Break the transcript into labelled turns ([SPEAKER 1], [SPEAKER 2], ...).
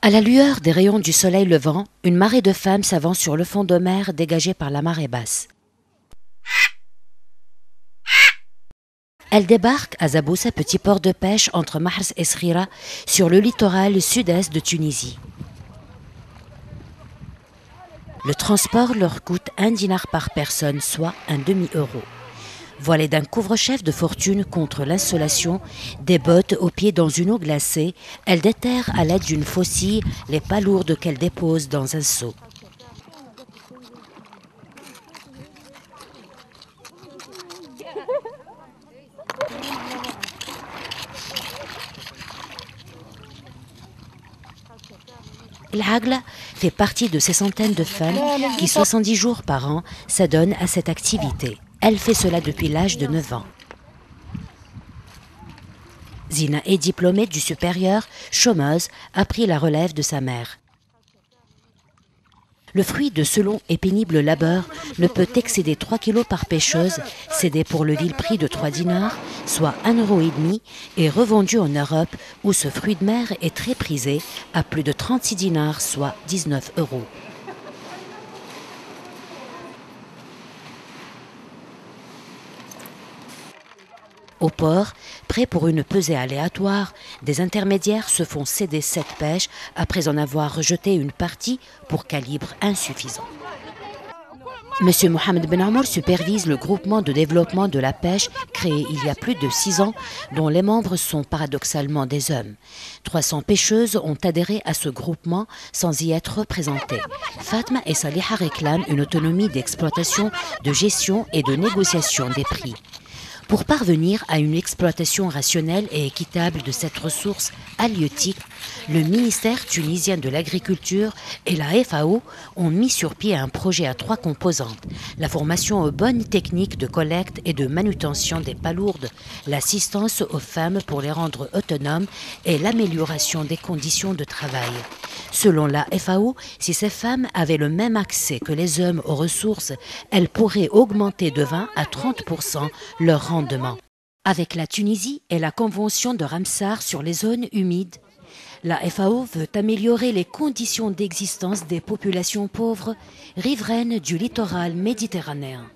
[SPEAKER 1] À la lueur des rayons du soleil levant, une marée de femmes s'avance sur le fond de mer dégagé par la marée basse. Elles débarquent à Zaboussa, petit port de pêche entre Mahrs et Srira, sur le littoral sud-est de Tunisie. Le transport leur coûte 1 dinar par personne, soit un demi-euro. Voilées d'un couvre-chef de fortune contre l'insolation, des bottes aux pieds dans une eau glacée, elles déterrent à l'aide d'une faucille les palourdes qu'elles déposent dans un seau. L'Agla fait partie de ces centaines de femmes qui, 70 jours par an, s'adonnent à cette activité. Elle fait cela depuis l'âge de 9 ans. Zina est diplômée du supérieur, chômeuse, a pris la relève de sa mère. Le fruit de ce long et pénible labeur ne peut excéder 3 kilos par pêcheuse, cédé pour le vil prix de 3 dinars, soit 1,5 € et revendu en Europe où ce fruit de mer est très prisé à plus de 36 dinars, soit 19 €. Au port, prêt pour une pesée aléatoire, des intermédiaires se font céder cette pêche après en avoir rejeté une partie pour calibre insuffisant. Monsieur Mohamed Ben Amour supervise le groupement de développement de la pêche créé il y a plus de 6 ans, dont les membres sont paradoxalement des hommes. 300 pêcheuses ont adhéré à ce groupement sans y être représentées. Fatma et Saliha réclament une autonomie d'exploitation, de gestion et de négociation des prix. Pour parvenir à une exploitation rationnelle et équitable de cette ressource halieutique, le ministère tunisien de l'Agriculture et la FAO ont mis sur pied un projet à 3 composantes: la formation aux bonnes techniques de collecte et de manutention des palourdes, l'assistance aux femmes pour les rendre autonomes et l'amélioration des conditions de travail. Selon la FAO, si ces femmes avaient le même accès que les hommes aux ressources, elles pourraient augmenter de 20 à 30% leur rendement. Avec la Tunisie et la convention de Ramsar sur les zones humides, la FAO veut améliorer les conditions d'existence des populations pauvres riveraines du littoral méditerranéen.